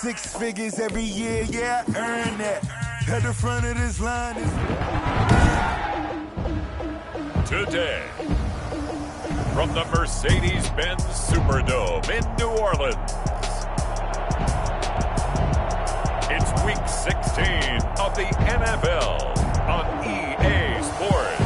6 figures every year, yeah, I earn that. At the front of this line is... Today, from the Mercedes-Benz Superdome in New Orleans, it's Week 16 of the NFL on EA Sports.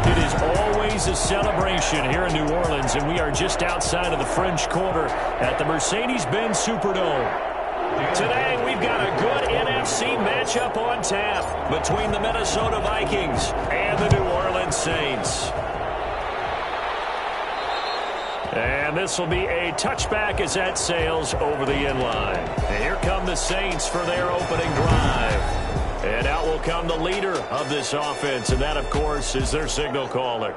It is always a celebration here in New Orleans, and we are just outside of the French Quarter at the Mercedes-Benz Superdome. Today, we've got a good NFC matchup on tap between the Minnesota Vikings and the New Orleans Saints. And this will be a touchback as that sails over the end line. And here come the Saints for their opening drive. And out will come the leader of this offense, and that, of course, is their signal caller.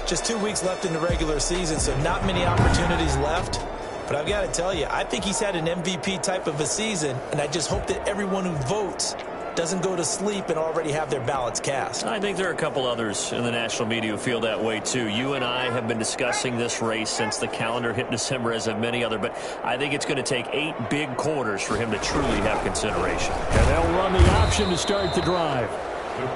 Just 2 weeks left in the regular season, so not many opportunities left. But I've got to tell you, I think he's had an MVP type of a season, and I just hope that everyone who votes doesn't go to sleep and already have their ballots cast. I think there are a couple others in the national media who feel that way, too. You and I have been discussing this race since the calendar hit December, as have many other, but I think it's going to take 8 big quarters for him to truly have consideration. And they'll run the option to start the drive.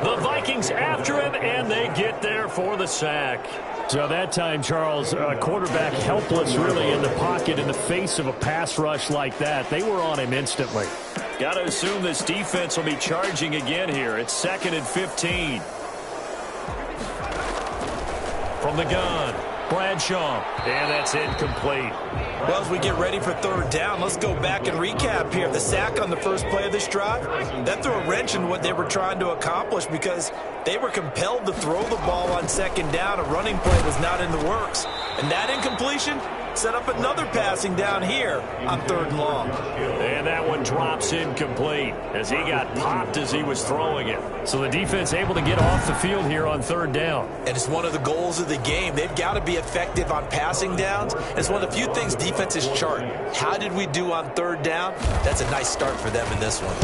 The Vikings after him, and they get there for the sack. So that time, Charles, quarterback helpless really in the pocket in the face of a pass rush like that. They were on him instantly. Got to assume this defense will be charging again here. It's 2nd and 15. From the gun, Bradshaw, and that's incomplete. Well, as we get ready for third down, let's go back and recap here. The sack on the first play of this drive, that threw a wrench in what they were trying to accomplish because they were compelled to throw the ball on second down. A running play was not in the works. And that incompletion set up another passing down here on 3rd and long. And that one drops incomplete as he got popped as he was throwing it. So the defense able to get off the field here on 3rd down. And it's one of the goals of the game. They've got to be effective on passing downs. It's one of the few things defenses chart. How did we do on 3rd down? That's a nice start for them in this one.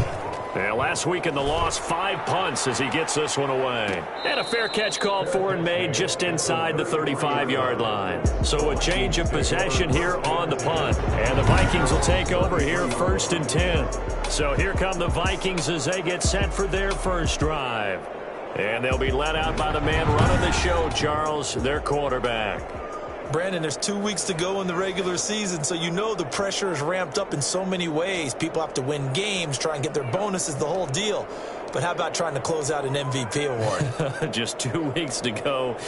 Yeah, last week in the loss, 5 punts as he gets this one away. And a fair catch called for and made just inside the 35-yard line. So a change of possession here on the punt. And the Vikings will take over here 1st and 10. So here come the Vikings as they get set for their first drive. And they'll be led out by the man running the show, Charles, their quarterback. Brandon, there's 2 weeks to go in the regular season, so you know the pressure is ramped up in so many ways. People have to win games, try and get their bonuses, the whole deal. But how about trying to close out an MVP award? Just 2 weeks to go.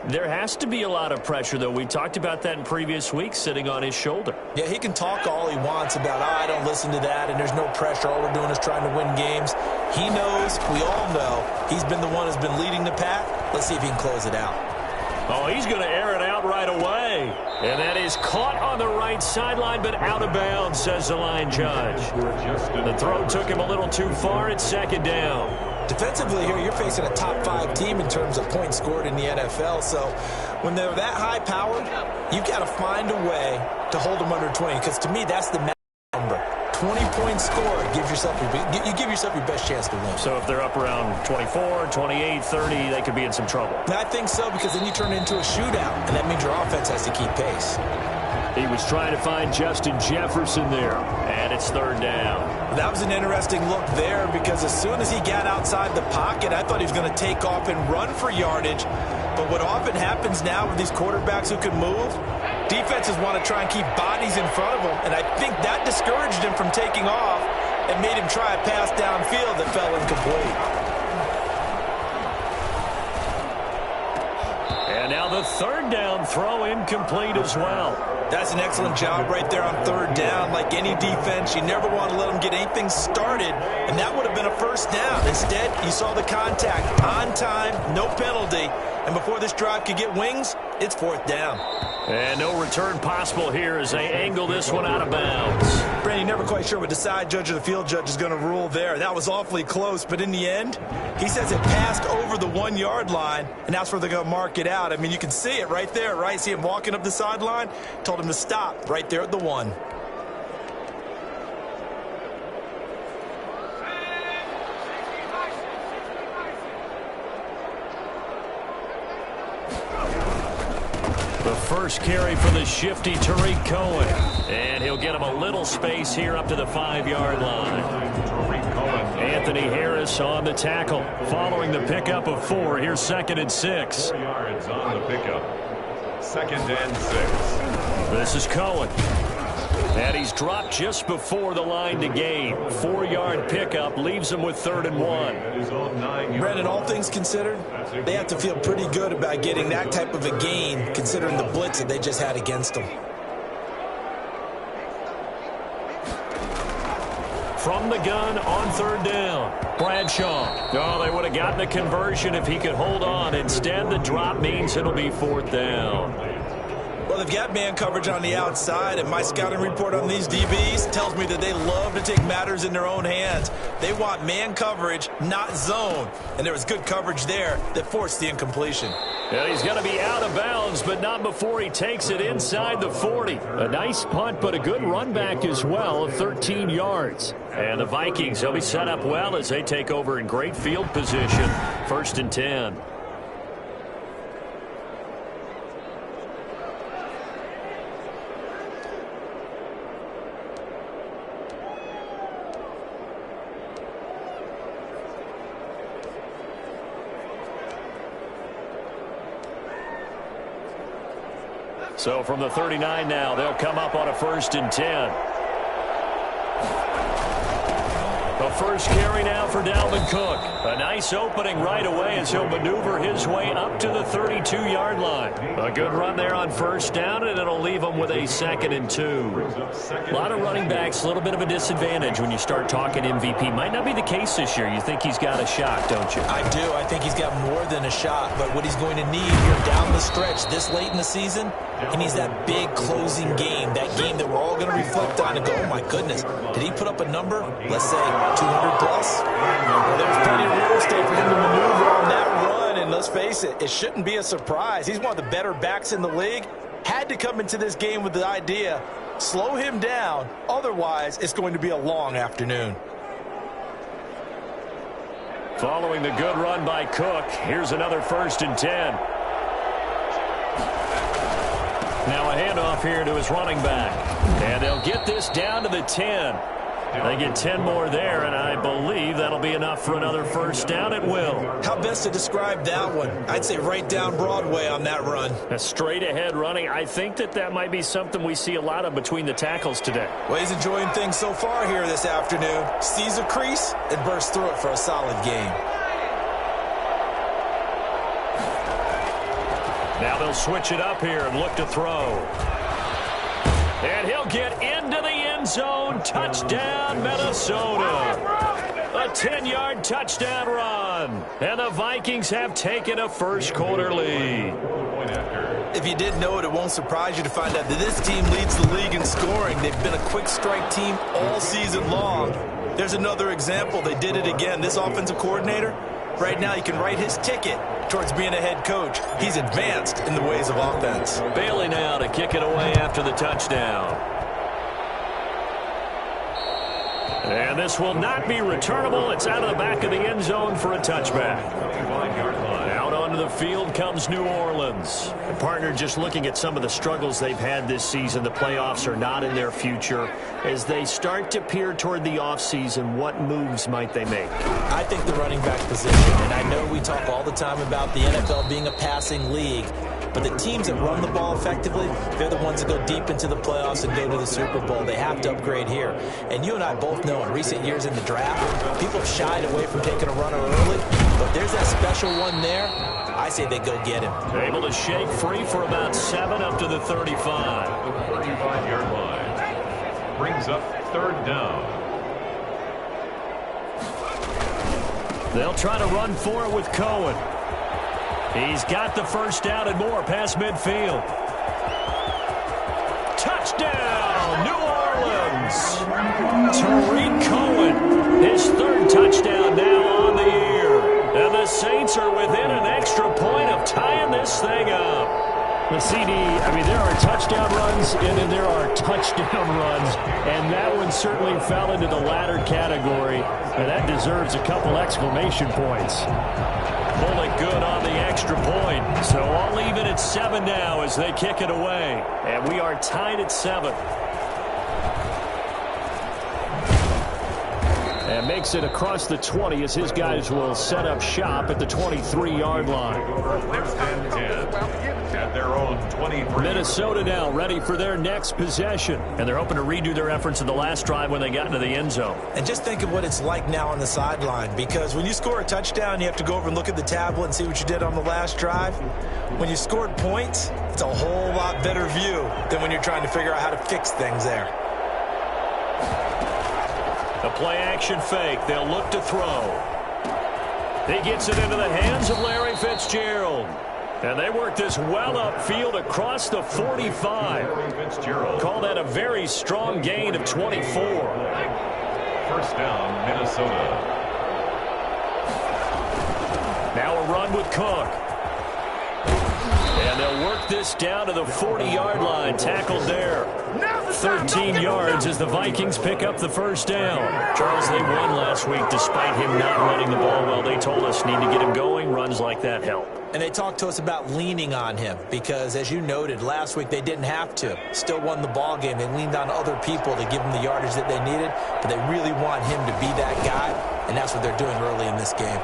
There has to be a lot of pressure, though. We talked about that in previous weeks, sitting on his shoulder. Yeah, he can talk all he wants about, I don't listen to that, and there's no pressure. All we're doing is trying to win games. He knows, we all know, he's been the one who's been leading the pack. Let's see if he can close it out. Oh, he's going to air it out right away. And that is caught on the right sideline, but out of bounds, says the line judge. The throw took him a little too far. It's 2nd down. Defensively here, you're facing a top 5 team in terms of points scored in the NFL. So when they're that high-powered, you've got to find a way to hold them under 20. Because to me, that's the number. 20 points scored, you give yourself your best chance to win. So if they're up around 24, 28, 30, they could be in some trouble. I think so, because then you turn it into a shootout, and that means your offense has to keep pace. He was trying to find Justin Jefferson there. And it's 3rd down. That was an interesting look there, because as soon as he got outside the pocket, I thought he was going to take off and run for yardage. But what often happens now with these quarterbacks who can move, defenses want to try and keep bodies in front of them, and I think that discouraged him from taking off and made him try a pass downfield that fell incomplete. And now the 3rd down throw incomplete as well. That's an excellent job right there on 3rd down. Like any defense, you never want to let them get anything started, and that would have been a 1st down. Instead, you saw the contact on time, no penalty, and before this drive could get wings, it's 4th down. And no return possible here as they angle this one out of bounds. Brandon, you're never quite sure what the side judge or the field judge is going to rule there. That was awfully close, but in the end, he says it passed over the 1-yard line, and that's where they're going to mark it out. I mean, you can see it right there, right? See him walking up the sideline? Told him to stop right there at the 1. first carry for the shifty Tariq Cohen. And he'll get him a little space here up to the 5-yard line. Anthony Harris on the tackle. Following the pickup of 4, here's 2nd and 6. 4 yards on the pickup. 2nd and 6. This is Cohen. And he's dropped just before the line to gain. 4-yard pickup leaves him with 3rd and 1. Brandon, all things considered, they have to feel pretty good about getting that type of a gain considering the blitz that they just had against them. From the gun on 3rd down, Bradshaw. Oh, they would have gotten the conversion if he could hold on. Instead, the drop means it'll be 4th down. Well, they've got man coverage on the outside, and my scouting report on these DBs tells me that they love to take matters in their own hands. They want man coverage, not zone. And there was good coverage there that forced the incompletion. Yeah, he's going to be out of bounds, but not before he takes it inside the 40. A nice punt, but a good run back as well of 13 yards. And the Vikings, they'll be set up well as they take over in great field position. 1st and 10. So from the 39 now, they'll come up on a 1st and 10. The first carry now for Dalvin Cook. A nice opening right away as he'll maneuver his way up to the 32-yard line. A good run there on 1st down, and it'll leave him with a 2nd and 2. A lot of running backs, a little bit of a disadvantage when you start talking MVP. Might not be the case this year. You think he's got a shot, don't you? I do. I think he's got more than a shot. But what he's going to need here down the stretch this late in the season, he needs that big closing game, that game that we're all going to reflect on and go, oh, my goodness, did he put up a number, let's say, 200 plus? Well, there's plenty of real estate for him to maneuver on that run, and let's face it, it shouldn't be a surprise. He's one of the better backs in the league. Had to come into this game with the idea, slow him down, otherwise it's going to be a long afternoon. Following the good run by Cook, here's another 1st and 10. Now a handoff here to his running back. And they'll get this down to the 10. They get 10 more there, and I believe that'll be enough for another 1st down. It will. How best to describe that one? I'd say right down Broadway on that run. A straight-ahead running. I think that might be something we see a lot of between the tackles today. Well, he's enjoying things so far here this afternoon. Sees a crease and bursts through it for a solid game. Now they'll switch it up here and look to throw. And he'll get into the end zone. Touchdown, Minnesota. A 10-yard touchdown run. And the Vikings have taken a first-quarter lead. If you didn't know it, it won't surprise you to find out that this team leads the league in scoring. They've been a quick strike team all season long. There's another example. They did it again. This offensive coordinator, right now he can write his ticket towards being a head coach. He's advanced in the ways of offense. Bailey now to kick it away after the touchdown. And this will not be returnable. It's out of the back of the end zone for a touchback. Out onto the field comes New Orleans. And partner, just looking at some of the struggles they've had this season, the playoffs are not in their future. As they start to peer toward the offseason, what moves might they make? I think the running back position, and I know we talk all the time about the NFL being a passing league, but the teams that run the ball effectively, they're the ones that go deep into the playoffs and go to the Super Bowl. They have to upgrade here. And you and I both know in recent years in the draft, people have shied away from taking a runner early, but there's that special one there. I say they go get him. Able to shake free for about 7 up to the 35. 35-yard line. Brings up 3rd down. They'll try to run for it with Cohen. He's got the 1st down and more past midfield. Touchdown, New Orleans. Tariq Cohen, his 3rd touchdown now on the year. And the Saints are within an extra point of tying this thing up. The CD, I mean, there are touchdown runs, and then there are touchdown runs, and that one certainly fell into the latter category, and that deserves a couple exclamation points. Pull it good on the extra point. So I'll leave it at 7 now as they kick it away. And we are tied at 7. And makes it across the 20 as his guys will set up shop at the 23-yard line. First and 10 at their own 23. Minnesota now ready for their next possession. And they're hoping to redo their efforts in the last drive when they got into the end zone. And just think of what it's like now on the sideline, because when you score a touchdown, you have to go over and look at the tablet and see what you did on the last drive. When you scored points, it's a whole lot better view than when you're trying to figure out how to fix things there. A play-action fake. They'll look to throw. He gets it into the hands of Larry Fitzgerald. And they work this well upfield across the 45. Call that a very strong gain of 24. First down, Minnesota. Now a run with Cook. And they'll work this down to the 40-yard line. Tackled there. 13 yards as the Vikings pick up the first down. Charles, they won last week despite him not running the ball well. They told us need to get him going. Runs like that help. And they talked to us about leaning on him because, as you noted, last week they didn't have to. Still won the ball game. They leaned on other people to give them the yardage that they needed, but they really want him to be that guy, and that's what they're doing early in this game.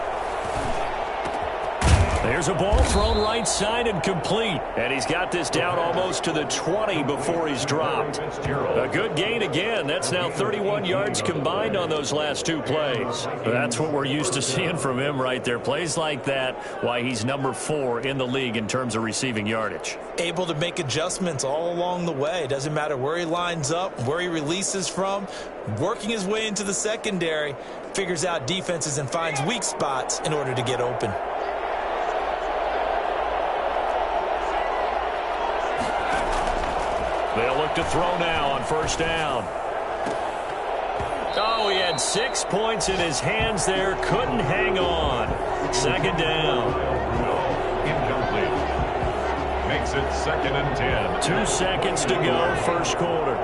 There's a ball thrown right side and complete. And he's got this down almost to the 20 before he's dropped. A good gain again. That's now 31 yards combined on those last two plays. That's what we're used to seeing from him right there. Plays like that, why he's number 4 in the league in terms of receiving yardage. Able to make adjustments all along the way. Doesn't matter where he lines up, where he releases from. Working his way into the secondary, figures out defenses and finds weak spots in order to get open. They'll look to throw now on first down. Oh, he had 6 points in his hands there. Couldn't hang on. Second down. Incomplete. Makes it 2nd and 10. 2 seconds to go, first quarter.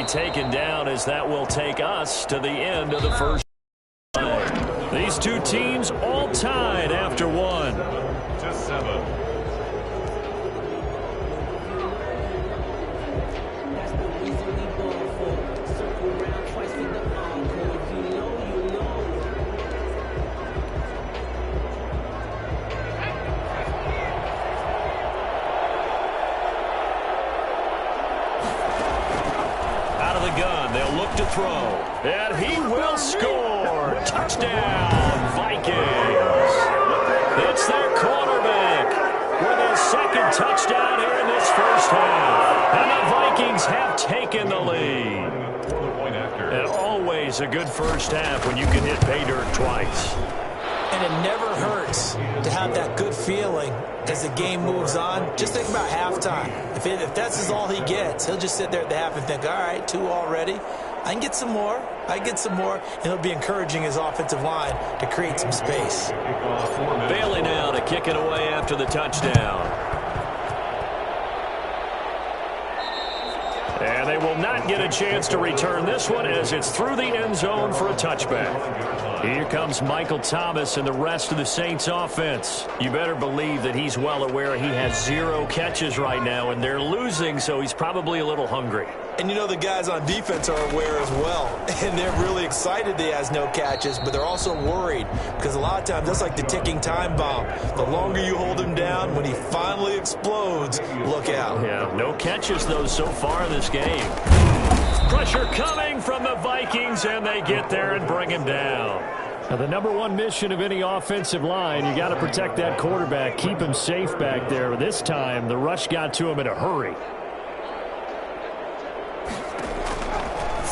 Taken down as that will take us to the end of the first play. These two teams all tied after 1. To 7. To throw, and he will score. Touchdown, Vikings. It's their quarterback with his second touchdown here in this first half. And the Vikings have taken the lead. And always a good first half when you can hit pay dirt twice. And it never hurts to have that good feeling as the game moves on. Just think about halftime. If that's all he gets, he'll just sit there at the half and think, all right, 2 already. I can get some more. And he'll be encouraging his offensive line to create some space. Bailey now to kick it away after the touchdown. And they will not get a chance to return this one as it's through the end zone for a touchback. Here comes Michael Thomas and the rest of the Saints offense. You better believe that he's well aware he has 0 catches right now, and they're losing, so he's probably a little hungry. And you know the guys on defense are aware as well. And they're really excited that he has no catches, but they're also worried because a lot of times that's like the ticking time bomb. The longer you hold him down, when he finally explodes, look out. Yeah, no catches, though, so far in this game. Pressure coming from the Vikings, and they get there and bring him down. Now, the number 1 mission of any offensive line, you got to protect that quarterback, keep him safe back there. This time, the rush got to him in a hurry.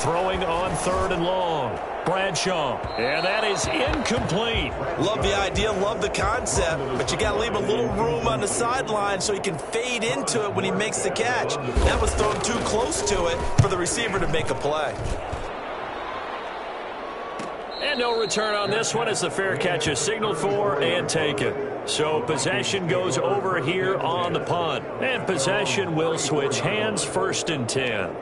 Throwing on 3rd and long. Bradshaw, and that is incomplete. Love the idea, love the concept, but you got to leave a little room on the sideline so he can fade into it when he makes the catch. That was thrown too close to it for the receiver to make a play. And no return on this one as the fair catch is signaled for and taken. So possession goes over here on the punt. And possession will switch hands, 1st and 10.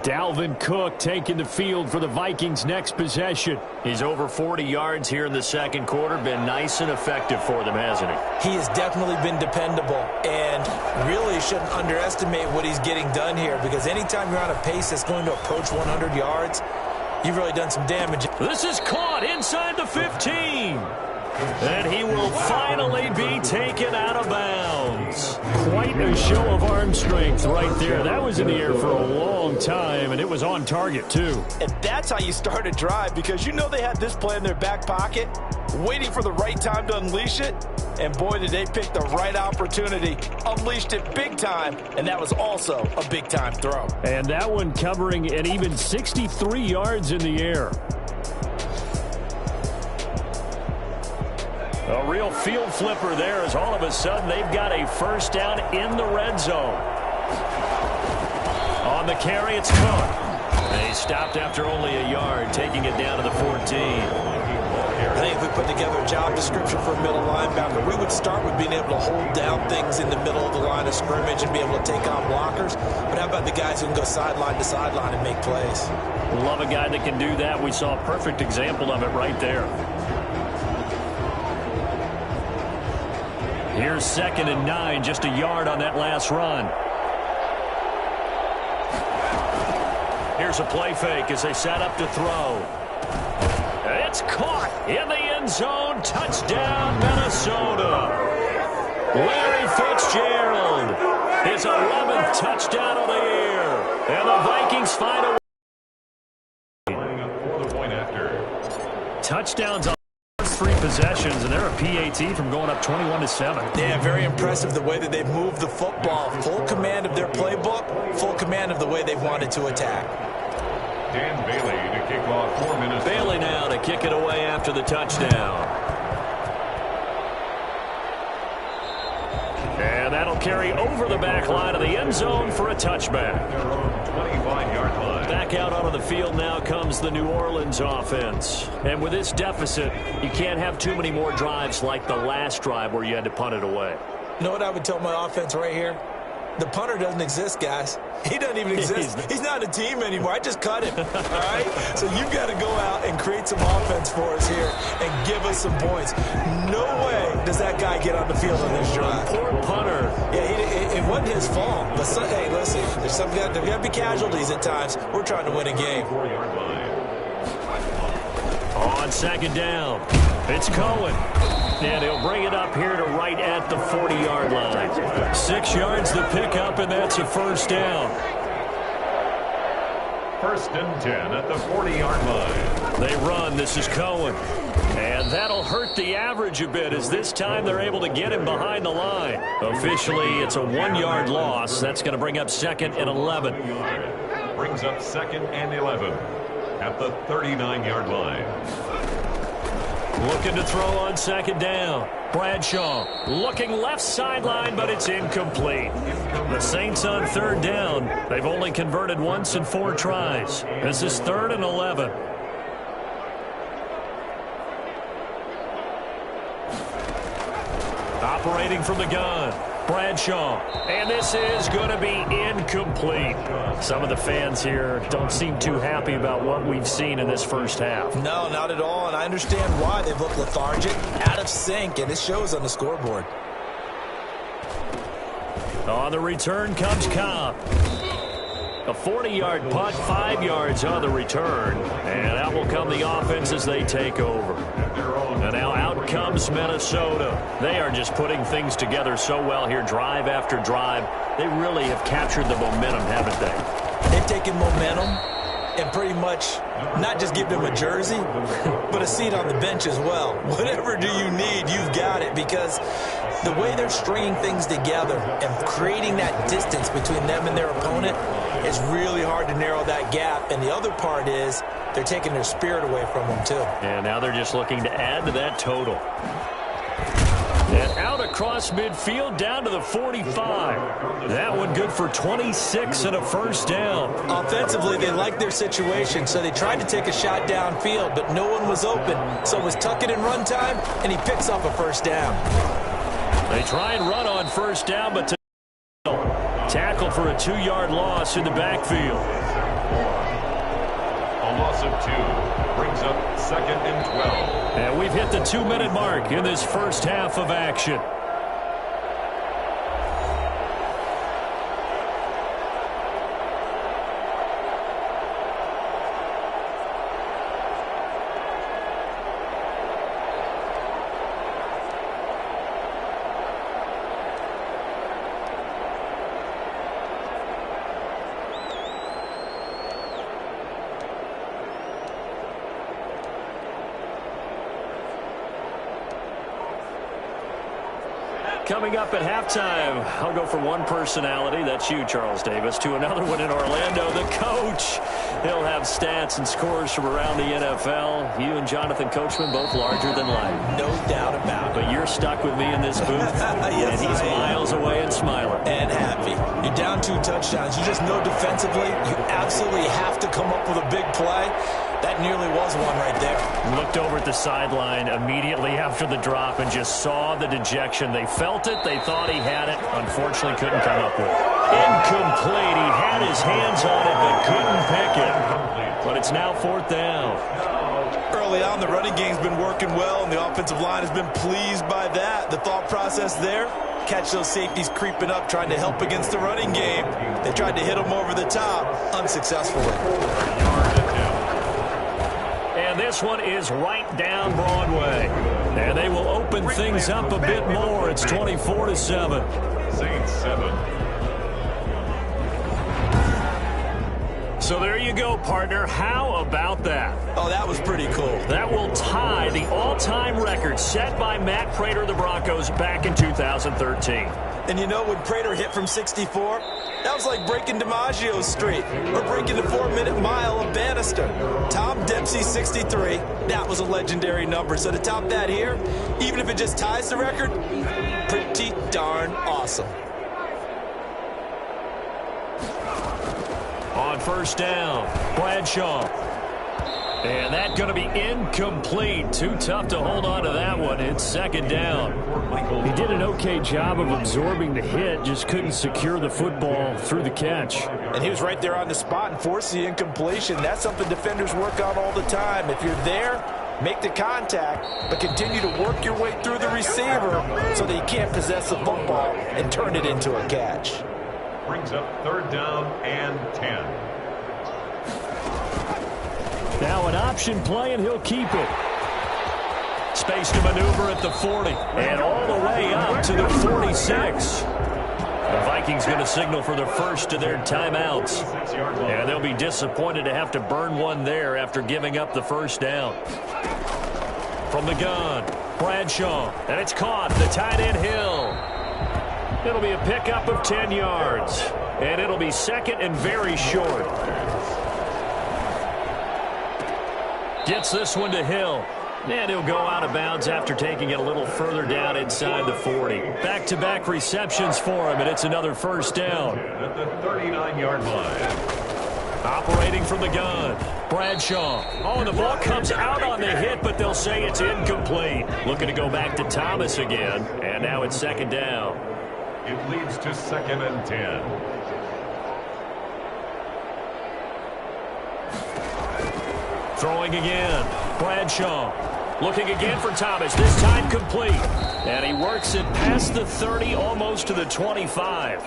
Dalvin Cook taking the field for the Vikings' next possession. He's over 40 yards here in the second quarter. Been nice and effective for them, hasn't he? He has definitely been dependable, and really shouldn't underestimate what he's getting done here, because anytime you're on a pace that's going to approach 100 yards, you've really done some damage. This is caught inside the 15. And he will finally be taken out of bounds. Quite a show of arm strength right there. That was in the air for a long time, and it was on target, too. And that's how you start a drive, because you know they had this play in their back pocket, waiting for the right time to unleash it. And boy, did they pick the right opportunity. Unleashed it big time, and that was also a big-time throw. And that one covering an even 63 yards in the air. A real field flipper there as all of a sudden they've got a first down in the red zone. On the carry, it's Cook. They stopped after only a yard, taking it down to the 14. I think if we put together a job description for a middle linebacker, we would start with being able to hold down things in the middle of the line of scrimmage and be able to take on blockers. But how about the guys who can go sideline to sideline and make plays? Love a guy that can do that. We saw a perfect example of it right there. Here's 2nd and 9, just a yard on that last run. Here's a play fake as they set up to throw. It's caught in the end zone. Touchdown, Minnesota. Larry Fitzgerald, his 11th touchdown of the year. And the Vikings find a touchdowns on 3 possessions, and they're a PAT from going up 21-7. Yeah, very impressive the way that they've moved the football. Full command of their playbook, full command of the way they've wanted to attack. Dan Bailey to kick off for Minnesota. Bailey now to kick it away after the touchdown. And that'll carry over the back line of the end zone for a touchback. 25-yard line. Back out onto the field now comes the New Orleans offense. And with this deficit, you can't have too many more drives like the last drive where you had to punt it away. You know what I would tell my offense right here? The punter doesn't exist, guys. He doesn't even exist. He's not a team anymore. I just cut him, all right? So you've got to go out and create some offense for us here and give us some points. No way does that guy get on the field on this drive. Poor punter. Yeah, it wasn't his fault. But, hey, listen, there's got to be casualties at times. We're trying to win a game. 4-yard line. On 2nd down, it's Cohen. And he'll bring it up here to right at the 40-yard line. 6 yards to pick up, and that's a first down. 1st and 10 at the 40-yard line. They run. This is Cohen. And that'll hurt the average a bit as this time they're able to get him behind the line. Officially, it's a 1-yard loss. That's going to bring up 2nd and 11. Brings up 2nd and 11 at the 39-yard line. Looking to throw on 2nd down. Bradshaw looking left sideline, but it's incomplete. The Saints on 3rd down. They've only converted once in 4 tries. This is 3rd and 11. Operating from the gun, Bradshaw. And this is going to be incomplete. Some of the fans here don't seem too happy about what we've seen in this first half. No, not at all, and I understand why. They've looked lethargic, out of sync, and it shows on the scoreboard. On the return comes Cobb. A 40-yard punt, 5 yards on the return. And out will come the offense as they take over. And now out comes Minnesota. They are just putting things together so well here, drive after drive. They really have captured the momentum, haven't they? They've taken momentum and pretty much not just give them a jersey, but a seat on the bench as well. Whatever do you need, you've got it, because the way they're stringing things together and creating that distance between them and their opponent, it's really hard to narrow that gap. And the other part is they're taking their spirit away from them, too. And now they're just looking to add to that total. And out across midfield, down to the 45. That one good for 26 and a first down. Offensively, they liked their situation, so they tried to take a shot downfield, but no one was open. So it was tuck it and run time, and he picks up a first down. They try and run on first down, but tackle for a 2-yard loss in the backfield. A loss of 2 brings up 2nd and 12. And we've hit the 2-minute mark in this first half of action. Coming up at halftime, I'll go from one personality, that's you, Charles Davis, to another one in Orlando, the coach. He'll have stats and scores from around the NFL. You and Jonathan Coachman, both larger than life. No doubt about it. But you're stuck with me in this booth, yes, and he's miles away and smiling. And happy. You're down 2 touchdowns. You just know defensively you absolutely have to come up with a big play. That nearly was one right there. Looked over at the sideline immediately after the drop and just saw the dejection. They felt it. They thought he had it. Unfortunately, couldn't come up with it. Incomplete. He had his hands on it but couldn't pick it. But it's now 4th down. Early on, the running game's been working well, and the offensive line has been pleased by that. The thought process there, catch those safeties creeping up, trying to help against the running game. They tried to hit them over the top, unsuccessfully. And this one is right down Broadway. And they will open things up a bit more. It's 24-7. Saints 7. So there you go, partner. How about that? Oh, that was pretty cool. That will tie the all-time record set by Matt Prater of the Broncos back in 2013. And you know, when Prater hit from 64, that was like breaking DiMaggio's streak or breaking the 4-minute mile of Bannister. Tom Dempsey, 63, that was a legendary number. So to top that here, even if it just ties the record, pretty darn awesome. On first down, Bradshaw. And that's going to be incomplete. Too tough to hold on to that one. It's 2nd down. He did an okay job of absorbing the hit, just couldn't secure the football through the catch. And he was right there on the spot and forced the incompletion. That's something defenders work on all the time. If you're there, make the contact, but continue to work your way through the receiver so that you can't possess the football and turn it into a catch. Brings up 3rd down and 10. Now an option play, and he'll keep it. Space to maneuver at the 40. And all the way up to the 46. The Vikings going to signal for the first of their timeouts. And they'll be disappointed to have to burn one there after giving up the first down. From the gun, Bradshaw. And it's caught. The tight end Hill. It'll be a pickup of 10 yards. And it'll be 2nd and very short. Gets this one to Hill. And he'll go out of bounds after taking it a little further down inside the 40. Back-to-back receptions for him, and it's another first down. At the 39-yard line. Operating from the gun, Bradshaw. Oh, and the ball comes out on the hit, but they'll say it's incomplete. Looking to go back to Thomas again, and now it's 2nd down. It leads to 2nd and 10. Throwing again, Bradshaw. Looking again for Thomas, this time complete. And he works it past the 30, almost to the 25.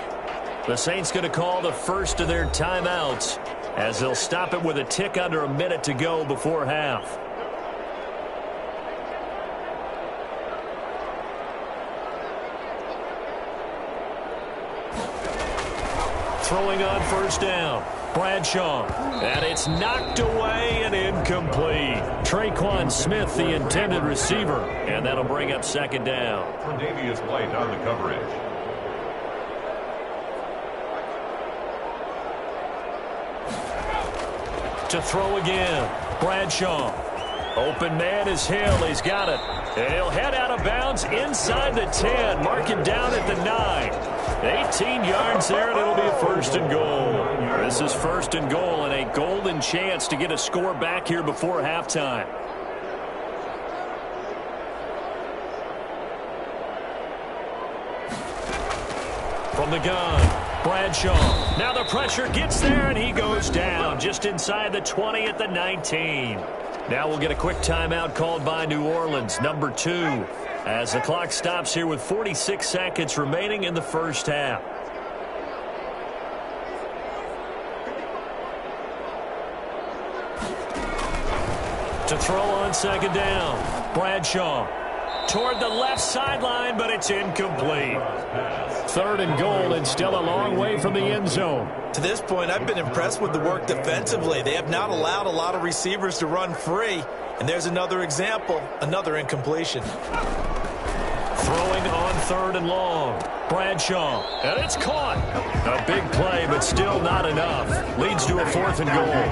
The Saints going to call the first of their timeouts as they'll stop it with a tick under a minute to go before half. Throwing on first down, Bradshaw. And it's knocked away and incomplete. Traquan Smith, the intended receiver. And that'll bring up 2nd down. Tre'Davious White on the coverage. To throw again. Bradshaw. Open man is Hill. He's got it. And he'll head out of bounds inside the 10. Mark it down at the 9. 18 yards there, and it'll be a first and goal. This is first and goal and a golden chance to get a score back here before halftime. From the gun, Bradshaw. Now the pressure gets there, and he goes down just inside the 20 at the 19. Now we'll get a quick timeout called by New Orleans, number 2, as the clock stops here with 46 seconds remaining in the first half. To throw on second down, Bradshaw. Toward the left sideline, but it's incomplete. Third and goal, and still a long way from the end zone. To this point, I've been impressed with the work defensively. They have not allowed a lot of receivers to run free. And there's another example, another incompletion. Throwing on third and long. Bradshaw, and it's caught. A big play, but still not enough. Leads to a fourth and goal.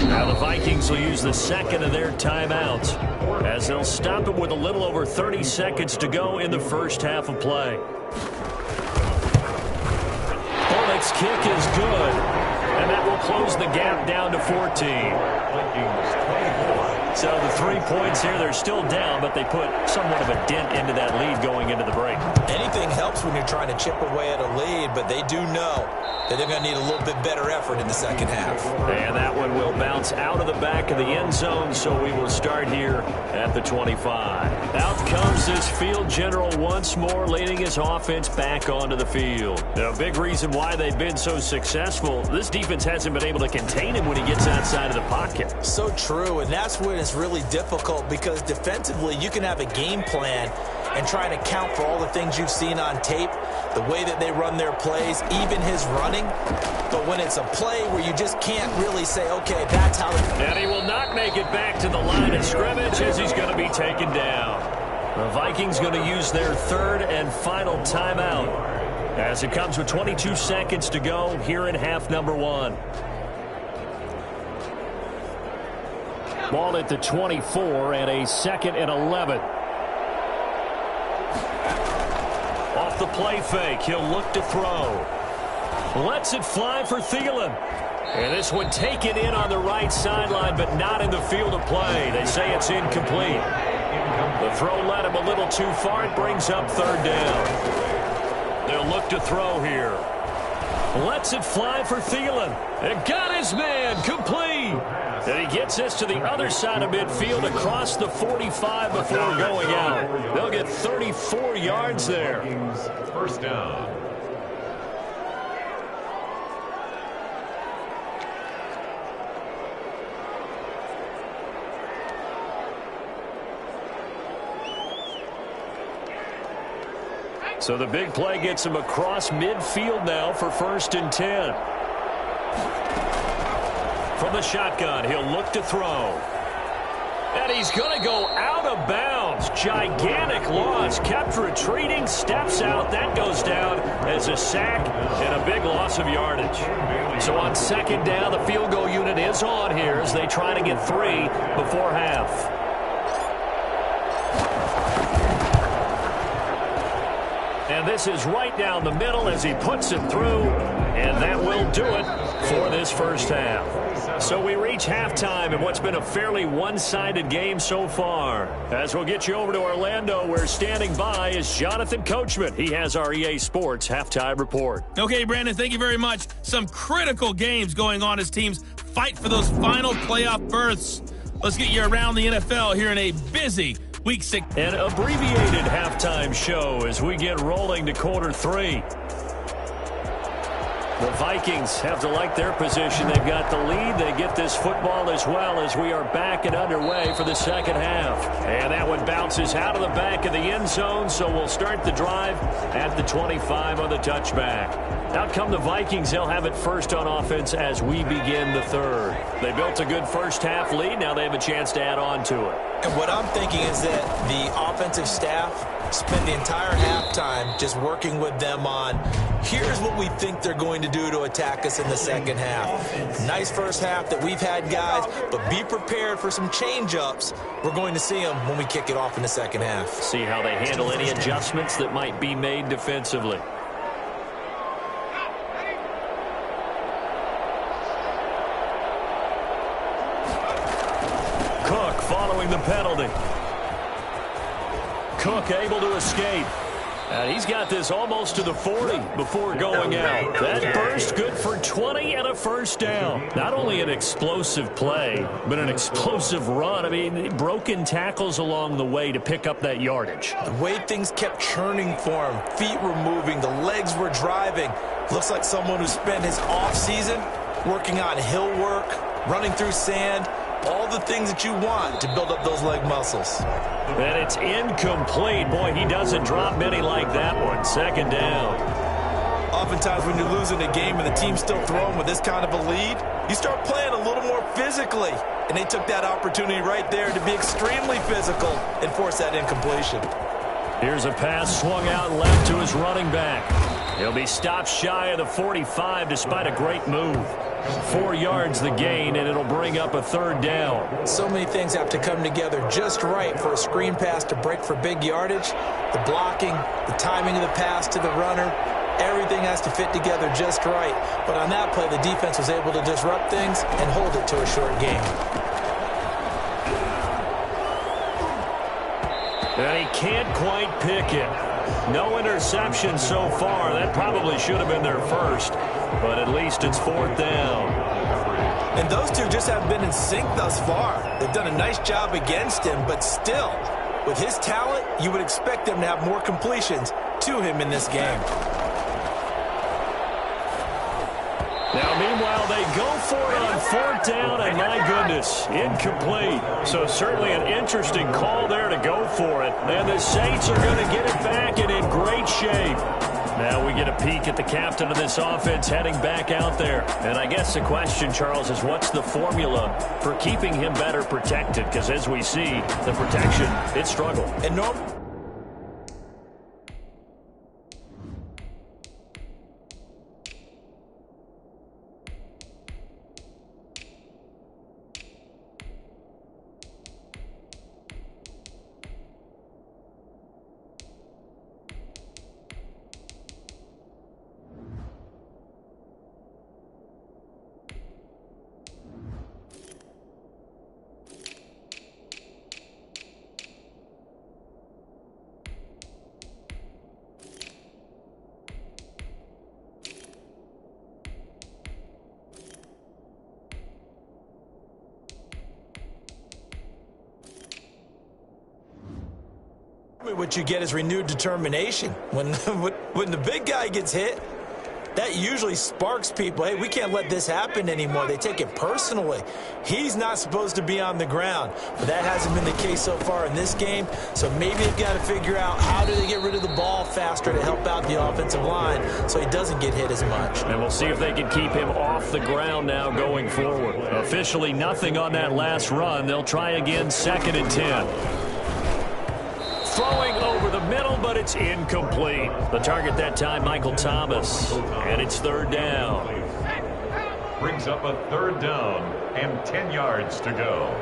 Now the Vikings will use the second of their timeouts as they'll stop it with a little over 30 seconds to go in the first half of play. Bullock's kick is good, and that will close the gap down to 14. So the 3 points here, they're still down, but they put somewhat of a dent into that lead going into the break. Anything helps when you're trying to chip away at a lead, but they do know that they're going to need a little bit better effort in the second half. And that one will bounce out of the back of the end zone, so we will start here at the 25. Out comes this field general once more, leading his offense back onto the field. Now, a big reason why they've been so successful, this defense hasn't been able to contain him when he gets outside of the pocket. So true, and that's when it's really difficult, because defensively you can have a game plan and try to account for all the things you've seen on tape, the way that they run their plays, even his running. But when it's a play where you just can't really say, okay, that's how... And he will not make it back to the line of scrimmage as he's going to be taken down. The Vikings going to use their third and final timeout as it comes with 22 seconds to go here in half number 1. Ball at the 24 and a 2nd and 11. Off the play fake, he'll look to throw. Lets it fly for Thielen. And this one taken in on the right sideline, but not in the field of play. They say it's incomplete. The throw led him a little too far. It brings up third down. They'll look to throw here. Lets it fly for Thielen. And got his man, complete. And he gets this to the other side of midfield across the 45 before going out. They'll get 34 yards there. First down. So the big play gets him across midfield now for 1st and 10. From the shotgun, he'll look to throw. And he's going to go out of bounds. Gigantic loss. Kept retreating, steps out. That goes down as a sack and a big loss of yardage. So on second down, the field goal unit is on here as they try to get 3 before half. And this is right down the middle as he puts it through. And that will do it for this first half. So we reach halftime in what's been a fairly one-sided game so far. As we'll get you over to Orlando, where standing by is Jonathan Coachman. He has our EA Sports halftime report. Okay, Brandon, thank you very much. Some critical games going on as teams fight for those final playoff berths. Let's get you around the NFL here in a busy Week 6. An abbreviated halftime show as we get rolling to quarter 3. The Vikings have to like their position. They've got the lead. They get this football as well as we are back and underway for the second half. And that one bounces out of the back of the end zone, so we'll start the drive at the 25 on the touchback. Out come the Vikings. They'll have it first on offense as we begin the third. They built a good first half lead. Now they have a chance to add on to it. And what I'm thinking is that the offensive staff spent the entire halftime just working with them on, here's what we think they're going to to do to attack us in the second half. Nice first half that we've had, guys, but be prepared for some change-ups. We're going to see them when we kick it off in the second half. See how they handle any adjustments that might be made defensively. Cook following the penalty. Cook able to escape. And he's got this almost to the 40 before going out. That burst good for 20 and a first down. Not only an explosive play, but an explosive run. I mean, broken tackles along the way to pick up that yardage. The way things kept churning for him, feet were moving, the legs were driving. Looks like someone who spent his offseason working on hill work, running through sand, all the things that you want to build up those leg muscles. And it's incomplete. Boy, he doesn't drop many like that one. Second down. Oftentimes when you're losing a game and the team's still throwing with this kind of a lead, you start playing a little more physically. And they took that opportunity right there to be extremely physical and force that incompletion. Here's a pass swung out left to his running back. He'll be stopped shy of the 45 despite a great move. 4 yards the gain, and it'll bring up a third down. So many things have to come together just right for a screen pass to break for big yardage. The blocking, the timing of the pass to the runner, everything has to fit together just right. But on that play, the defense was able to disrupt things and hold it to a short game. And he can't quite pick it. No interception so far. That probably should have been their first, but at least it's fourth down. And those two just haven't been in sync thus far. They've done a nice job against him, but still, with his talent, you would expect them to have more completions to him in this game. Now, meanwhile, they go for it on fourth down, and my goodness, incomplete. So certainly an interesting call there to go for it. And the Saints are going to get it back and in great shape. Now we get a peek at the captain of this offense heading back out there. And I guess the question, Charles, is what's the formula for keeping him better protected? Because as we see, the protection, it struggled. And what you get is renewed determination. When the big guy gets hit, that usually sparks people. Hey, we can't let this happen anymore. They take it personally. He's not supposed to be on the ground, but that hasn't been the case so far in this game. So maybe they've got to figure out how do they get rid of the ball faster to help out the offensive line so he doesn't get hit as much. And we'll see if they can keep him off the ground now going forward. Officially nothing on that last run. They'll try again, 2nd and 10. Throwing over the middle, but it's incomplete. The target that time, Michael Thomas. And it's 3rd down. Brings up a 3rd down and 10 yards to go.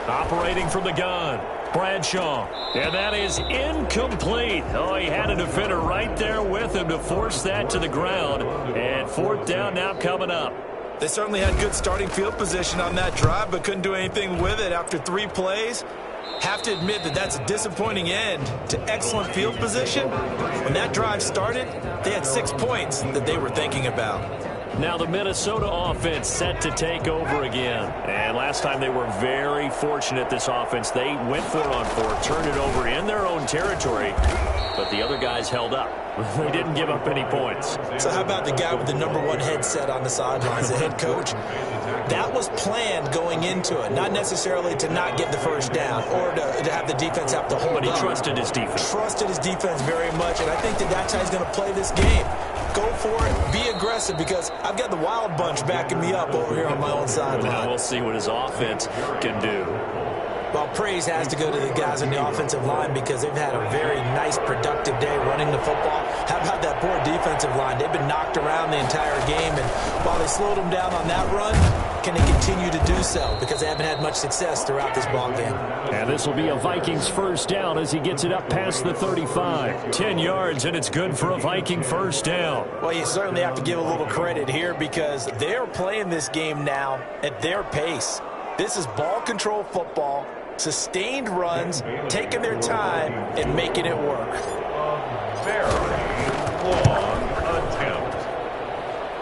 Operating from the gun, Bradshaw. And that is incomplete. Oh, he had a defender right there with him to force that to the ground. And 4th down now coming up. They certainly had good starting field position on that drive, but couldn't do anything with it after 3 plays. Have to admit that that's a disappointing end to excellent field position. When that drive started, they had 6 points that they were thinking about. Now the Minnesota offense set to take over again. And last time they were very fortunate, this offense. They went for it on 4, turned it over in their own territory, but the other guys held up. They didn't give up any points. So how about the guy with the #1 headset on the sidelines, the head coach? That was planned going into it, not necessarily to not get the first down or to have the defense have to hold But he up. trusted his defense. Trusted his defense very much, and I think that that's how he's going to play this game. Go for it, be aggressive, because I've got the wild bunch backing me up over here on my own sideline. Now we'll see what his offense can do. Well, praise has to go to the guys on the offensive line because they've had a very nice, productive day running the football. How about that poor defensive line? They've been knocked around the entire game, and while they slowed them down on that run, can they continue to do so? Because they haven't had much success throughout this ball game. And this will be a Vikings first down as he gets it up past the 35. 10 yards, and it's good for a Viking first down. Well, you certainly have to give a little credit here because they're playing this game now at their pace. This is ball control football, sustained runs, taking their time, and making it work. Very long attempt.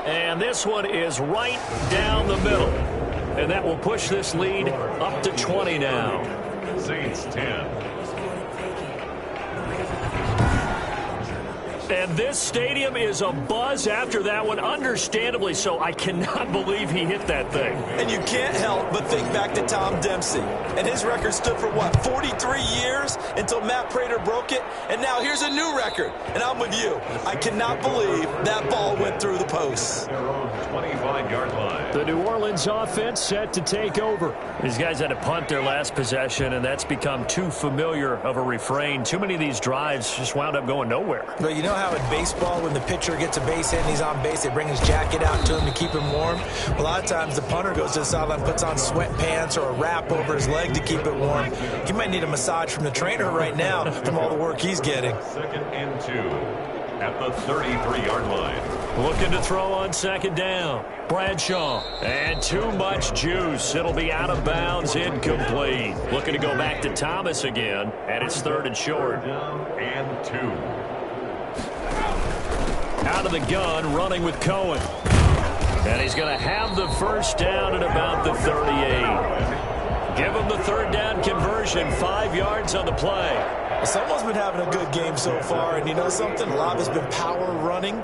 And this one is right down the middle. And that will push this lead up to 20 now. Saints 10. And this stadium is abuzz after that one, understandably so. I cannot believe he hit that thing. And you can't help but think back to Tom Dempsey. And his record stood for, 43 years until Matt Prater broke it. And now here's a new record. And I'm with you. I cannot believe that ball went through the posts. Their own 25-yard line. The New Orleans offense set to take over. These guys had to punt their last possession, and that's become too familiar of a refrain. Too many of these drives just wound up going nowhere. Well, you know how in baseball, when the pitcher gets a base hit and he's on base, they bring his jacket out to him to keep him warm? A lot of times the punter goes to the sideline, puts on sweatpants or a wrap over his leg to keep it warm. He might need a massage from the trainer right now from all the work he's getting. 2nd and 2 at the 33-yard line. Looking to throw on second down. Bradshaw. And too much juice. It'll be out of bounds, incomplete. Looking to go back to Thomas again, and it's 3rd and short. And 2. Out of the gun, running with Cohen. And he's going to have the first down at about the 38. Give him the 3rd down conversion, 5 yards on the play. Someone's been having a good game so far, and you know something? A lot has been power running.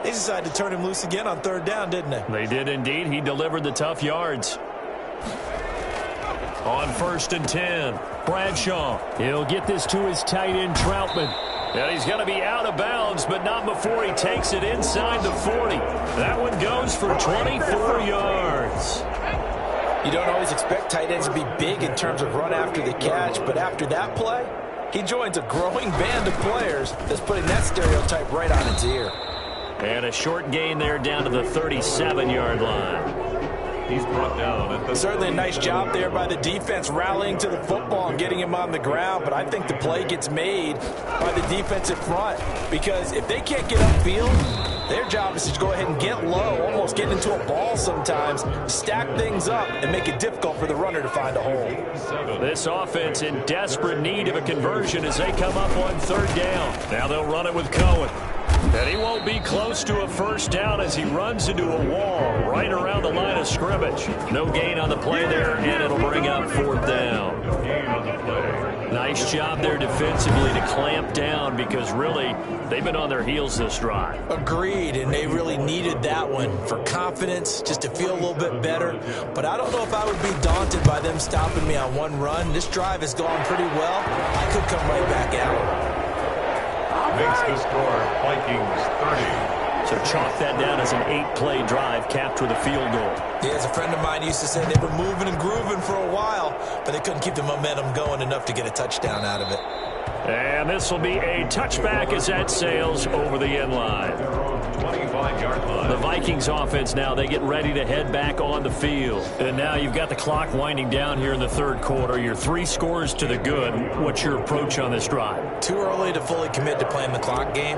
They decided to turn him loose again on 3rd down, didn't they? They did indeed. He delivered the tough yards. On 1st and 10, Bradshaw. He'll get this to his tight end, Troutman. And he's going to be out of bounds, but not before he takes it inside the 40. That one goes for 24 yards. You don't always expect tight ends to be big in terms of run after the catch, but after that play, he joins a growing band of players that's putting that stereotype right on its ear. And a short gain there down to the 37-yard line. He's brought down at the Certainly a nice job there by the defense rallying to the football and getting him on the ground, but I think the play gets made by the defensive front because if they can't get upfield, their job is to go ahead and get low, almost get into a ball sometimes, stack things up, and make it difficult for the runner to find a hole. This offense in desperate need of a conversion as they come up on 3rd down. Now they'll run it with Cohen. And he won't be close to a first down as he runs into a wall right around the line of scrimmage. No gain on the play there, and it'll bring up 4th down. Nice job there defensively to clamp down because really they've been on their heels this drive. Agreed, and they really needed that one for confidence, just to feel a little bit better. But I don't know if I would be daunted by them stopping me on one run. This drive has gone pretty well. I could come right back out. Makes the score Vikings 30. So chalk that down as an 8-play drive capped with a field goal. Yeah, as a friend of mine used to say, they were moving and grooving for a while, but they couldn't keep the momentum going enough to get a touchdown out of it. And this will be a touchback as that sails over the end line. 25-yard line. The Vikings offense now, they get ready to head back on the field. And now you've got the clock winding down here in the 3rd quarter. You're 3 scores to the good. What's your approach on this drive? Too early to fully commit to playing the clock game.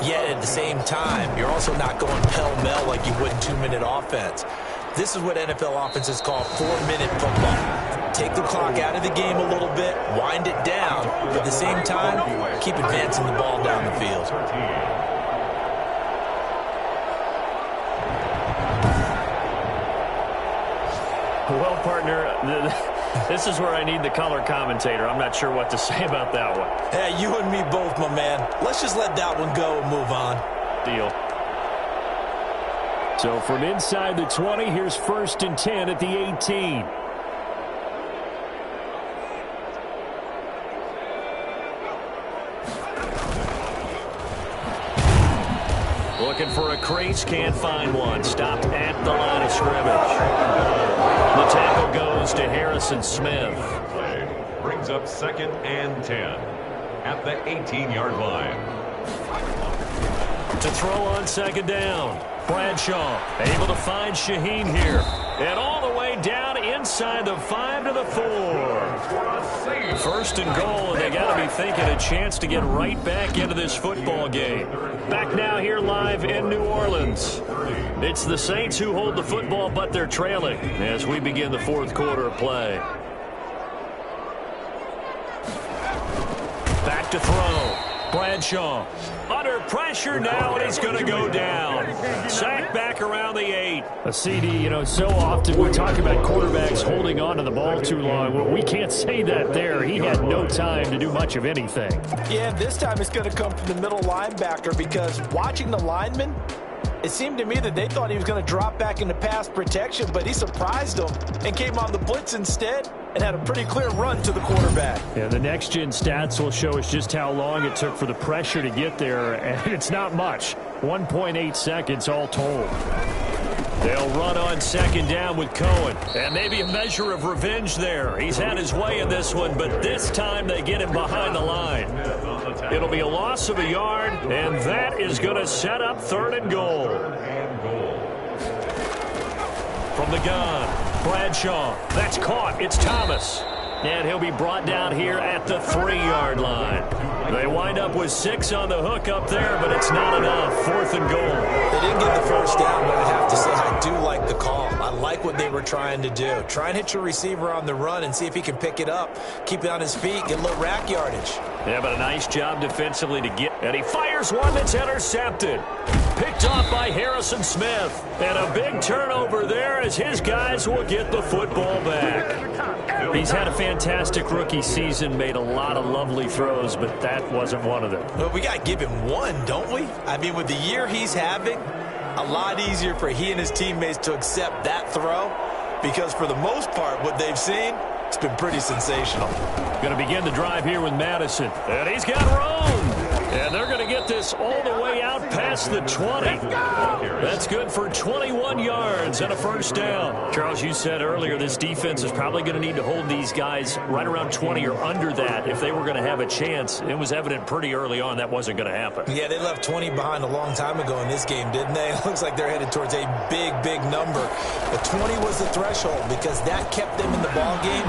Yet at the same time, you're also not going pell-mell like you would in 2-minute offense. This is what NFL offenses call 4-minute football. Take the clock out of the game a little bit, wind it down, but at the same time, keep advancing the ball down the field. Well, partner, this is where I need the color commentator. I'm not sure what to say about that one. Hey, you and me both, my man. Let's just let that one go and move on. Deal. So from inside the 20, here's 1st and 10 at the 18. Looking for a crease, can't find one. Stopped at the line of scrimmage. The tackle goes to Harrison Smith. brings up 2nd and 10 at the 18-yard line. To throw on 2nd down. Bradshaw able to find Shaheen here. And all the way down inside the 5 to the 4. 1st and goal, and they got to be thinking a chance to get right back into this football game. Back now here live in New Orleans. It's the Saints who hold the football, but they're trailing as we begin the 4th quarter of play. Back to throw. Bradshaw under pressure now, and he's going to go down. Sacked back around the 8. A CD, so often we talk about quarterbacks holding on to the ball too long. Well, we can't say that there. He had no time to do much of anything. Yeah, this time it's going to come from the middle linebacker, because watching the lineman, it seemed to me that they thought he was going to drop back into pass protection, but he surprised them and came on the blitz instead and had a pretty clear run to the quarterback. Yeah, the next-gen stats will show us just how long it took for the pressure to get there, and it's not much. 1.8 seconds all told. They'll run on 2nd down with Cohen. And maybe a measure of revenge there. He's had his way in this one, but this time they get him behind the line. It'll be a loss of a yard, and that is going to set up 3rd and goal. From the gun, Bradshaw. That's caught. It's Thomas. And he'll be brought down here at the 3-yard line. They wind up with 6 on the hook up there, but it's not enough. 4th and goal. They didn't get the first down, but I have to say I do like the call. I like what they were trying to do. Try and hit your receiver on the run and see if he can pick it up. Keep it on his feet, get a little rack yardage. Yeah, but a nice job defensively to get. And he fires one that's intercepted. Picked off by Harrison Smith. And a big turnover there as his guys will get the football back. He's had a fantastic rookie season, made a lot of lovely throws, but that wasn't one of them. Well, we got to give him one, don't we? I mean, with the year he's having, a lot easier for he and his teammates to accept that throw, because for the most part, what they've seen, it's been pretty sensational. Going to begin the drive here with Madison. And he's got room. And they're going to get this all the way out past the 20. That's good for 21 yards and a 1st down. Charles, you said earlier this defense is probably going to need to hold these guys right around 20 or under that if they were going to have a chance. It was evident pretty early on that wasn't going to happen. Yeah, they left 20 behind a long time ago in this game, didn't they? It looks like they're headed towards a big, big number. But 20 was the threshold because that kept them in the ball game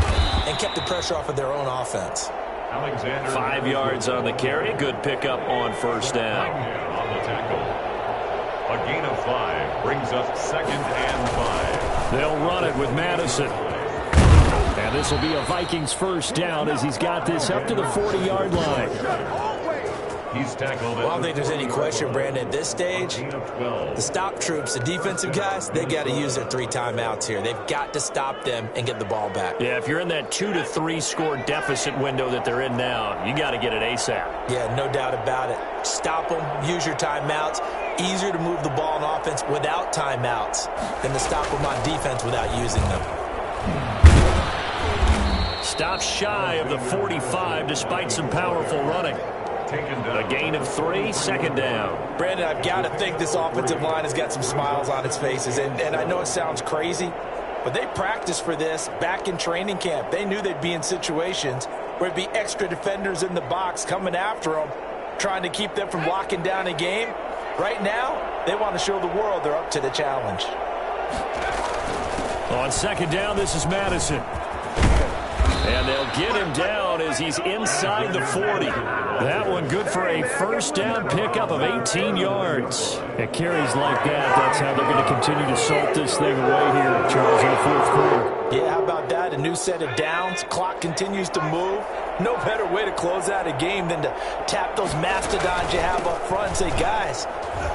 and kept the pressure off of their own offense. 5 yards on the carry. Good pickup on 1st down. On the tackle. A gain of 5 brings up 2nd and 5. They'll run it with Madison. And this will be a Vikings 1st down as he's got this up to the 40-yard line. He's tackled. Well, I don't think there's any question, Brandon, at this stage, the stop troops, the defensive guys, they got to use their 3 timeouts here. They've got to stop them and get the ball back. Yeah, if you're in that 2 to 3 score deficit window that they're in now, you got to get it ASAP. Yeah, no doubt about it. Stop them, use your timeouts. Easier to move the ball on offense without timeouts than to stop them on defense without using them. Stop shy of the 45 despite some powerful running. A gain of 3, 2nd down. Brandon, I've got to think this offensive line has got some smiles on its faces. And I know it sounds crazy, but they practiced for this back in training camp. They knew they'd be in situations where it'd be extra defenders in the box coming after them, trying to keep them from locking down a game. Right now, they want to show the world they're up to the challenge. On 2nd down, this is Madison. And they'll get him down as he's inside the 40. That one good for a 1st down pickup of 18 yards. It carries like that. That's how they're going to continue to salt this thing away here, Charles, in the 4th quarter. Yeah, how about that? A new set of downs. Clock continues to move. No better way to close out a game than to tap those mastodons you have up front and say, guys,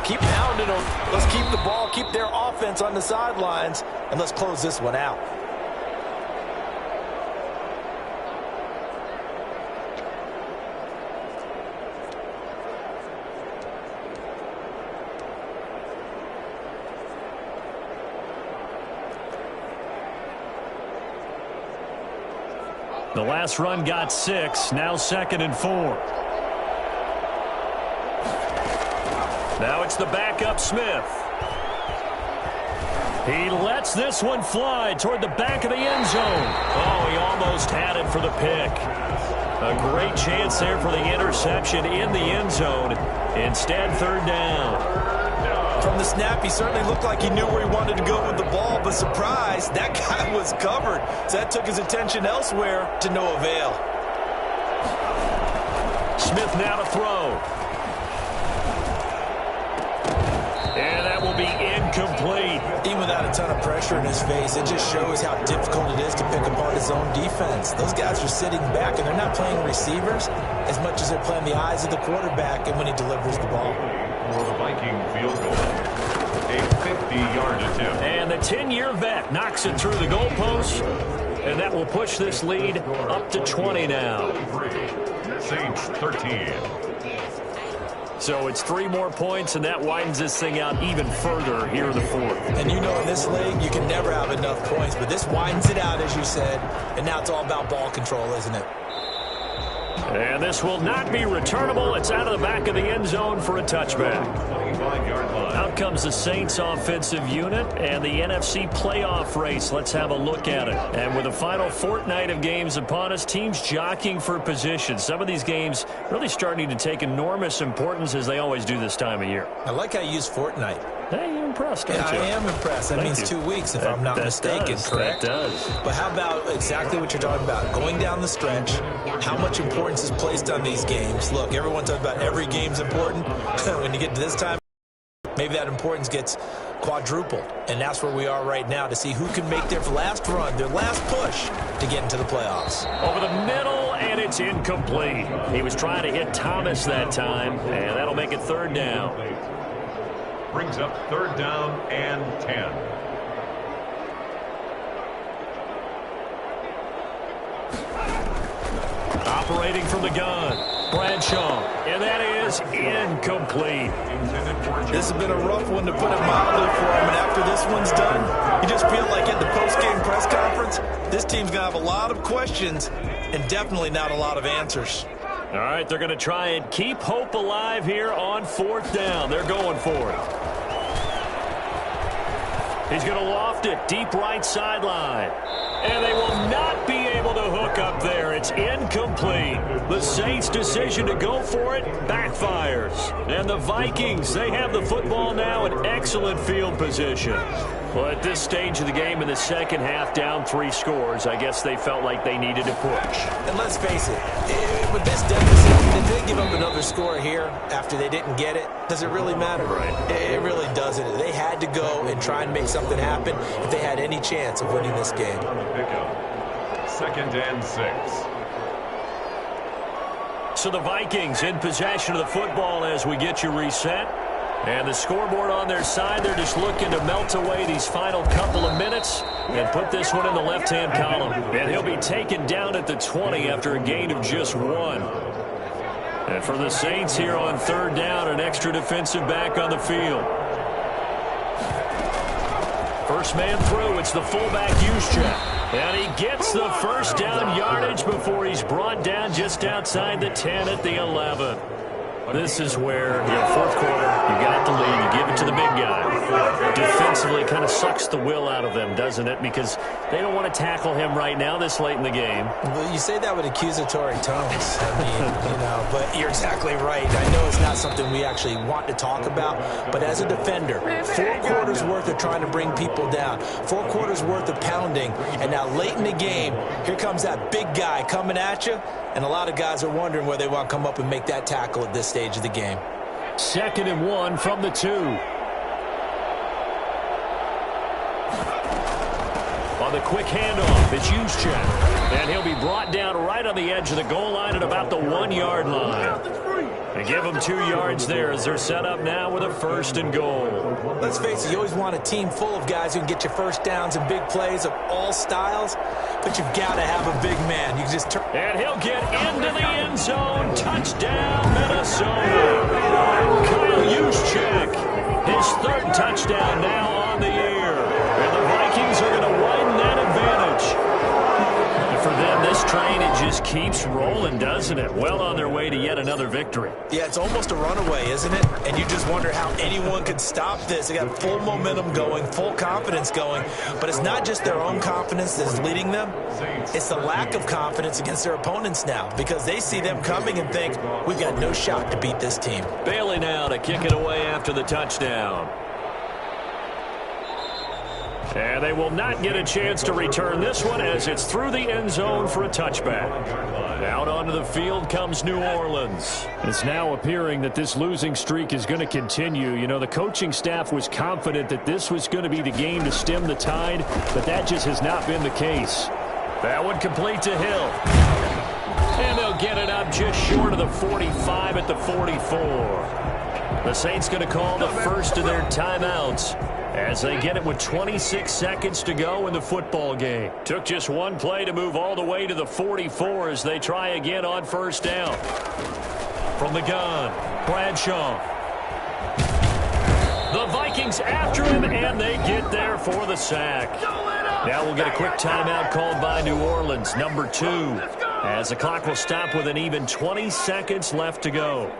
keep pounding them. Let's keep the ball, keep their offense on the sidelines, and let's close this one out. The last run got 6. Now 2nd and 4. Now it's the backup Smith. He lets this one fly toward the back of the end zone. Oh, he almost had it for the pick. A great chance there for the interception in the end zone. Instead, third down. From the snap, he certainly looked like he knew where he wanted to go with the ball, but surprise, that guy was covered. So that took his attention elsewhere to no avail. Smith now to throw. And that will be incomplete. Even without a ton of pressure in his face, it just shows how difficult it is to pick apart his own defense. Those guys are sitting back, and they're not playing receivers as much as they're playing the eyes of the quarterback and when he delivers the ball. For the Viking field goal, a 50-yard attempt. And the 10-year vet knocks it through the goalpost, and that will push this lead up to 20 now. Saints 13. So it's 3 more points, and that widens this thing out even further here in the fourth. And you know in this league, you can never have enough points, but this widens it out, as you said, and now it's all about ball control, isn't it? And this will not be returnable. It's out of the back of the end zone for a touchback. 25-yard line. Out comes the Saints offensive unit and the NFC playoff race. Let's have a look at it. And with the final fortnight of games upon us, teams jockeying for position. Some of these games really starting to take enormous importance as they always do this time of year. I like how you use fortnight. Hey, you're impressed, aren't you? I am impressed. That means 2 weeks, if I'm not mistaken, correct? That does. But how about exactly what you're talking about? Going down the stretch, how much importance is placed on these games? Look, everyone talks about every game's important. When you get to this time, maybe that importance gets quadrupled. And that's where we are right now to see who can make their last run, their last push to get into the playoffs. Over the middle, and it's incomplete. He was trying to hit Thomas that time, and that'll make it third down. Brings up third down and 10. Operating from the gun, Bradshaw, and that is incomplete. This has been a rough one to put it mildly for him, and after this one's done, you just feel like at the post-game press conference, this team's going to have a lot of questions and definitely not a lot of answers. All right, they're going to try and keep hope alive here on fourth down. They're going for it. He's going to loft it deep right sideline. And they will not be able to hook up there. It's incomplete. The Saints' decision to go for it backfires. And the Vikings, they have the football now in excellent field position. Well, at this stage of the game in the second half, down 3 scores, I guess they felt like they needed to push. And let's face it, with this deficit, did they give up another score here after they didn't get it? Does it really matter? Right. It really doesn't. They had to go and try and make something happen if they had any chance of winning this game. Pickup. 2nd and 6. So the Vikings in possession of the football as we get you reset. And the scoreboard on their side, they're just looking to melt away these final couple of minutes and put this one in the left-hand column. And he'll be taken down at the 20 after a gain of just 1. And for the Saints here on third down, an extra defensive back on the field. First man through, it's the fullback Juszczyk. And he gets the first down yardage before he's brought down just outside the 10 at the 11. This is where, fourth quarter, you got the lead, you give it to the big guy. Defensively, kind of sucks the will out of them, doesn't it? Because they don't want to tackle him right now this late in the game. Well, you say that with accusatory tones. I mean, but you're exactly right. I know it's not something we actually want to talk about, but as a defender, 4 quarters worth of trying to bring people down, 4 quarters worth of pounding, and now late in the game, here comes that big guy coming at you, and a lot of guys are wondering where they want to come up and make that tackle at this stage of the game. 2nd and 1 from the 2. On the quick handoff, it's Juszczyk. And he'll be brought down right on the edge of the goal line at about the 1-yard line. And give them 2 yards there as they're set up now with a 1st and goal. Let's face it, you always want a team full of guys who can get you first downs and big plays of all styles, but you've got to have a big man. You can just turn. And he'll get into the end zone. Touchdown, Minnesota. Kyle Juszczyk, his 3rd touchdown now on the year. And the Vikings are going to widen that advantage. And for them, this train, it just keeps rolling, doesn't it? Well on their way to yet another victory. Yeah, it's almost a runaway, isn't it? And you just wonder how anyone could stop this. They got full momentum going, full confidence going. But it's not just their own confidence that's leading them. It's the lack of confidence against their opponents now, because they see them coming and think, we've got no shot to beat this team. Bailey now to kick it away after the touchdown. And they will not get a chance to return this one as it's through the end zone for a touchback. Out onto the field comes New Orleans. It's now appearing that this losing streak is going to continue. You know, the coaching staff was confident that this was going to be the game to stem the tide, but that just has not been the case. That one complete to Hill. And they'll get it up just short of the 45 at the 44. The Saints going to call the first of their timeouts as they get it with 26 seconds to go in the football game. Took just one play to move all the way to the 44 as they try again on first down. From the gun, Bradshaw. The Vikings after him, and they get there for the sack. Now we'll get a quick timeout called by New Orleans, number 2, as the clock will stop with an even 20 seconds left to go.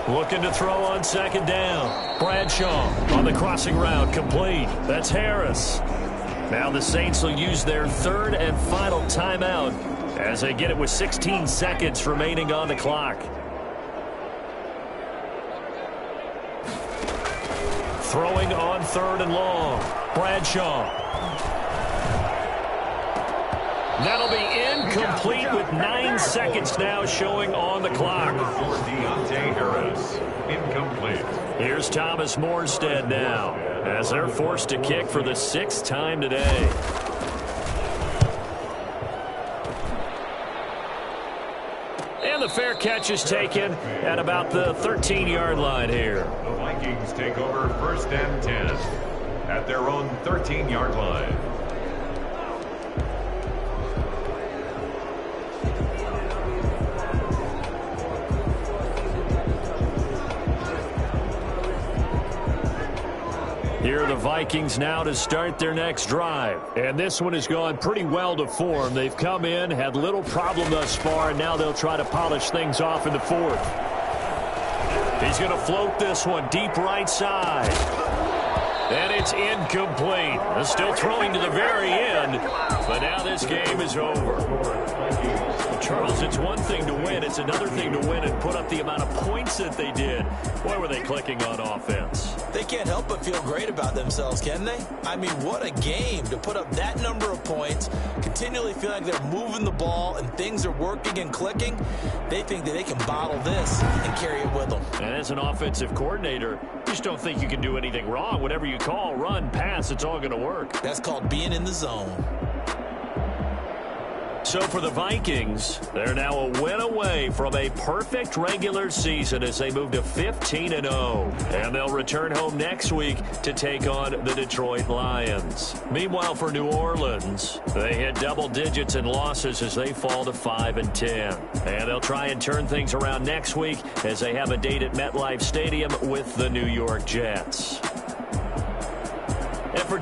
Looking to throw on second down. Bradshaw on the crossing route, complete. That's Harris. Now the Saints will use their third and final timeout as they get it with 16 seconds remaining on the clock. Throwing on third and long. Bradshaw. That'll be incomplete with 9 seconds now showing on the clock. Deontay Harris, incomplete. Here's Thomas Morstead now as they're forced to kick for the 6th time today. And the fair catch is taken at about the 13-yard line here. The Vikings take over first and 10 at their own 13-yard line. Here are the Vikings now to start their next drive. And this one has gone pretty well to form. They've come in, had little problem thus far, and now they'll try to polish things off in the 4th. He's going to float this one deep right side. And it's incomplete. They're still throwing to the very end, but now this game is over. Charles, it's one thing to win. It's another thing to win and put up the amount of points that they did. Why were they clicking on offense? They can't help but feel great about themselves, can they? I mean, what a game to put up that number of points, continually feel like they're moving the ball and things are working and clicking. They think that they can bottle this and carry it with them. And as an offensive coordinator, you just don't think you can do anything wrong. Whatever you call, run, pass, it's all going to work. That's called being in the zone. So for the Vikings, they're now a win away from a perfect regular season as they move to 15-0. And they'll return home next week to take on the Detroit Lions. Meanwhile, for New Orleans, they hit double digits in losses as they fall to 5-10. And they'll try and turn things around next week as they have a date at MetLife Stadium with the New York Jets.